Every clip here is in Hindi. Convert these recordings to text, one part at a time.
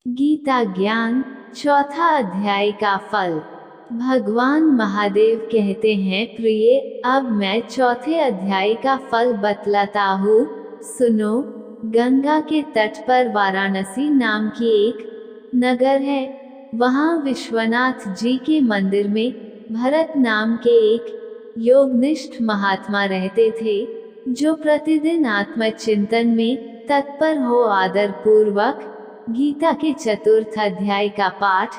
गीता ज्ञान चौथा अध्याय का फल। भगवान महादेव कहते हैं, प्रिय, अब मैं चौथे अध्याय का फल बतलाता हूँ, सुनो। गंगा के तट पर वाराणसी नाम की एक नगर है। वहाँ विश्वनाथ जी के मंदिर में भरत नाम के एक योगनिष्ठ महात्मा रहते थे, जो प्रतिदिन आत्मचिंतन में तत्पर हो आदर पूर्वक गीता के चतुर्थ अध्याय का पाठ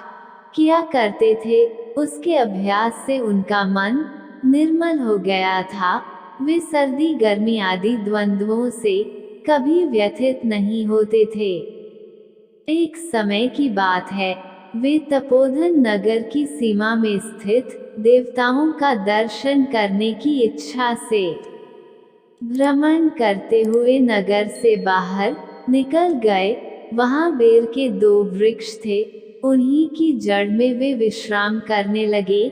किया करते थे। उसके अभ्यास से उनका मन निर्मल हो गया था। वे सर्दी गर्मी आदि द्वंद्वों से कभी व्यथित नहीं होते थे। एक समय की बात है, वे तपोधन नगर की सीमा में स्थित देवताओं का दर्शन करने की इच्छा से भ्रमण करते हुए नगर से बाहर निकल गए। वहां बेर के 2 वृक्ष थे, उन्हीं की जड़ में वे विश्राम करने लगे।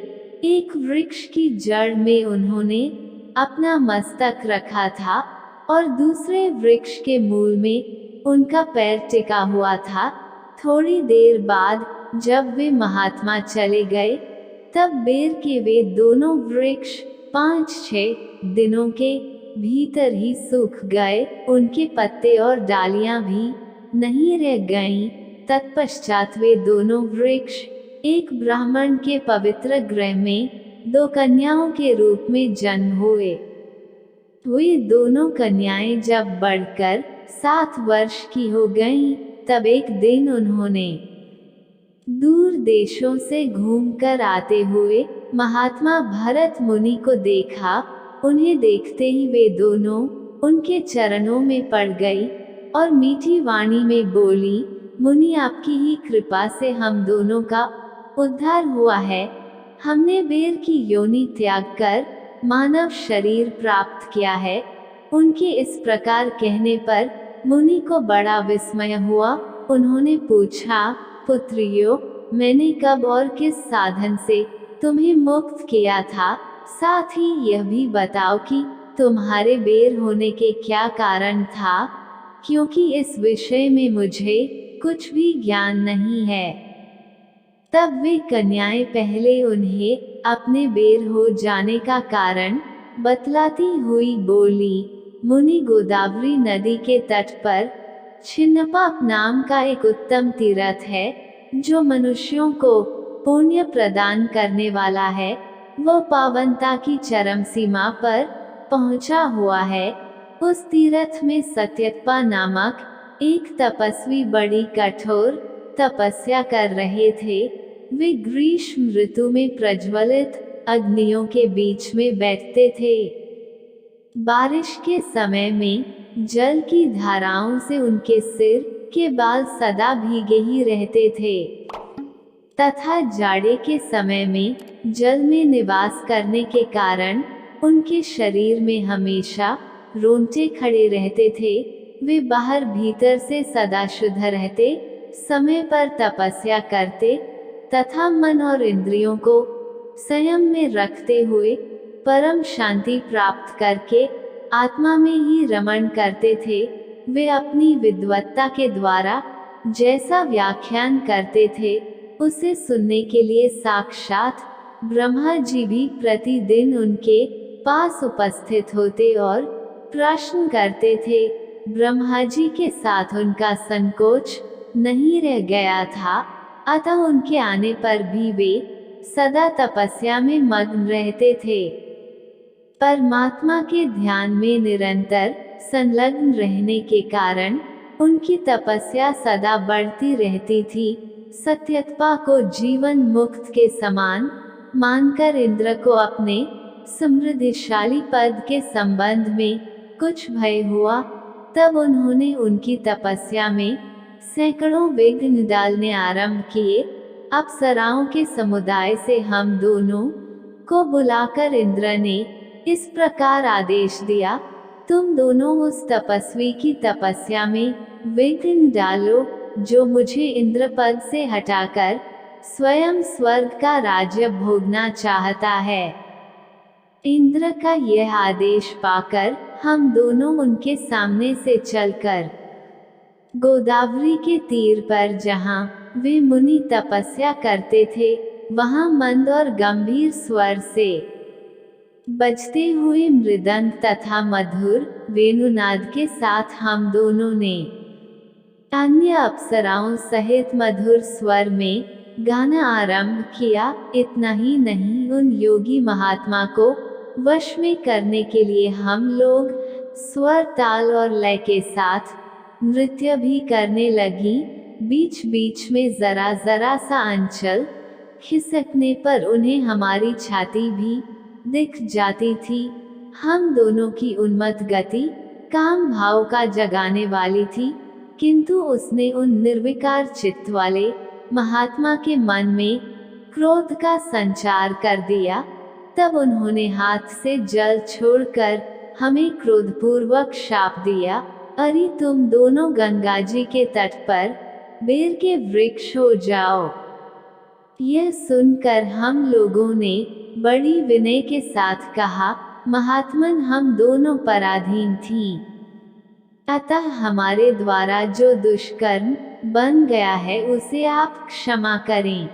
एक वृक्ष की जड़ में उन्होंने अपना मस्तक रखा था और दूसरे वृक्ष के मूल में उनका पैर टिका हुआ था। थोड़ी देर बाद जब वे महात्मा चले गए, तब बेर के वे दोनों वृक्ष 5-6 दिनों के भीतर ही सूख गए। उनके पत्ते और डालियां भी नहीं रह गईं। तत्पश्चात वे दोनों वृक्ष एक ब्राह्मण के पवित्र गृह में 2 कन्याओं के रूप में जन्म हुए। वे दोनों कन्याएं जब बढ़कर 7 वर्ष की हो गईं, तब एक दिन उन्होंने दूर देशों से घूमकर आते हुए महात्मा भरत मुनि को देखा। उन्हें देखते ही वे दोनों उनके चरणों में पड़ गई और मीठी वाणी में बोली, मुनि, आपकी ही कृपा से हम दोनों का उद्धार हुआ है। हमने बेर की योनि त्याग कर मानव शरीर प्राप्त किया है। उनके इस प्रकार कहने पर मुनि को बड़ा विस्मय हुआ। उन्होंने पूछा, पुत्रियों, मैंने कब और किस साधन से तुम्हें मुक्त किया था? साथ ही यह भी बताओ कि तुम्हारे बेर होने के क्या कारण था, क्योंकि इस विषय में मुझे कुछ भी ज्ञान नहीं है। तब वे कन्याएं पहले उन्हें अपने बेर हो जाने का कारण बतलाती हुई बोली, मुनि, गोदावरी नदी के तट पर छिन्नपाप नाम का एक उत्तम तीर्थ है, जो मनुष्यों को पुण्य प्रदान करने वाला है। वह पावनता की चरम सीमा पर पहुंचा हुआ है। उस तीर्थ में सत्यत्पा नामक एक तपस्वी बड़ी कठोर तपस्या कर रहे थे। वे ग्रीष्म ऋतु में प्रज्वलित अग्नियों के बीच में बैठते थे। बारिश के समय में जल की धाराओं से उनके सिर के बाल सदा भीगे ही रहते थे, तथा जाड़े के समय में जल में निवास करने के कारण उनके शरीर में हमेशा रोंगटे खड़े रहते थे। वे बाहर भीतर से सदा शुद्ध रहते, समय पर तपस्या करते तथा मन और इंद्रियों को संयम में रखते हुए परम शांति प्राप्त करके आत्मा में ही रमण करते थे। वे अपनी विद्वत्ता के द्वारा जैसा व्याख्यान करते थे, उसे सुनने के लिए साक्षात ब्रह्मा जी भी प्रतिदिन उनके पास उपस्थित होते और प्रश्न करते थे। ब्रह्मा जी के साथ उनका संकोच नहीं रह गया था, अतः उनके आने पर भी वे सदा तपस्या में मग्न रहते थे। परमात्मा के ध्यान में निरंतर संलग्न रहने के कारण उनकी तपस्या सदा बढ़ती रहती थी। सत्यत्पा को जीवन मुक्त के समान मानकर इंद्र को अपने समृद्धिशाली पद के संबंध में कुछ भय हुआ। तब उन्होंने उनकी तपस्या में सैकड़ों विघ्न डालने आरंभ किए। अप्सराओं के समुदाय से हम दोनों को बुलाकर इंद्र ने इस प्रकार आदेश दिया, तुम दोनों उस तपस्वी की तपस्या में विघ्न डालो, जो मुझे इंद्र पद से हटाकर स्वयं स्वर्ग का राज्य भोगना चाहता है। इंद्र का यह आदेश पाकर हम दोनों उनके सामने से चलकर गोदावरी के तीर पर जहाँ वे मुनि तपस्या करते थे, वहाँ मंद और गंभीर स्वर से बजते हुए मृदंग तथा मधुर वेणुनाद के साथ हम दोनों ने अन्य अप्सराओं सहित मधुर स्वर में गाना आरंभ किया। इतना ही नहीं, उन योगी महात्मा को वश में करने के लिए हम लोग स्वर, ताल और लय के साथ नृत्य भी करने लगी। बीच बीच में जरा जरा सा अंचल खिसकने पर उन्हें हमारी छाती भी दिख जाती थी। हम दोनों की उन्मत्त गति काम भाव का जगाने वाली थी, किंतु उसने उन निर्विकार चित्त वाले महात्मा के मन में क्रोध का संचार कर दिया। तब उन्होंने हाथ से जल छोड़कर हमें क्रोधपूर्वक शाप दिया, अरे तुम दोनों गंगा जी के तट पर बेर के वृक्ष हो जाओ। यह सुनकर हम लोगों ने बड़ी विनय के साथ कहा, महात्मन हम दोनों पराधीन थीं, अतः हमारे द्वारा जो दुष्कर्म बन गया है उसे आप क्षमा करें।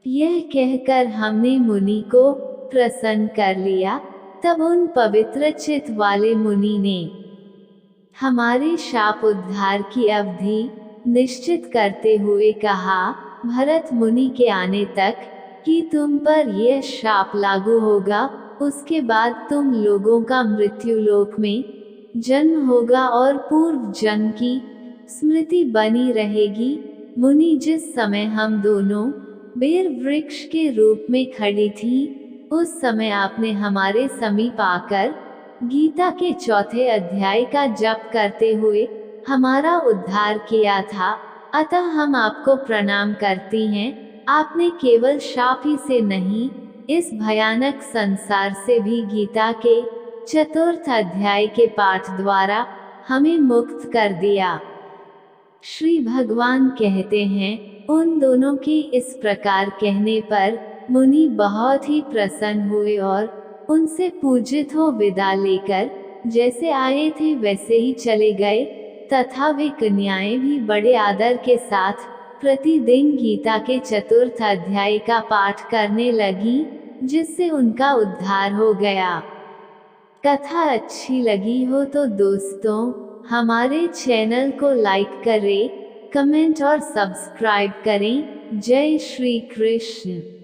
यह कहकर हमने मुनि को प्रसन्न कर लिया। तब उन पवित्र चित्त वाले मुनि ने हमारे शाप उद्धार की अवधि निश्चित करते हुए कहा, भरत मुनि के आने तक कि तुम पर यह शाप लागू होगा, उसके बाद तुम लोगों का मृत्युलोक में जन्म होगा और पूर्व जन्म की स्मृति बनी रहेगी। मुनि, जिस समय हम दोनों बेर वृक्ष के रूप में खड़ी थी, उस समय आपने हमारे समीप आकर गीता के चौथे अध्याय का जप करते हुए हमारा उद्धार किया था, अतः हम आपको प्रणाम करती हैं। आपने केवल शाप ही से नहीं, इस भयानक संसार से भी गीता के चतुर्थ अध्याय के पाठ द्वारा हमें मुक्त कर दिया। श्री भगवान कहते हैं, उन दोनों के इस प्रकार कहने पर मुनि बहुत ही प्रसन्न हुए और उनसे पूजित हो विदा लेकर जैसे आए थे वैसे ही चले गए, तथा वे कन्याएं भी बड़े आदर के साथ प्रतिदिन गीता के चतुर्थ अध्याय का पाठ करने लगी, जिससे उनका उद्धार हो गया। कथा अच्छी लगी हो तो दोस्तों हमारे चैनल को लाइक करें, कमेंट और सब्सक्राइब करें। जय श्री कृष्ण।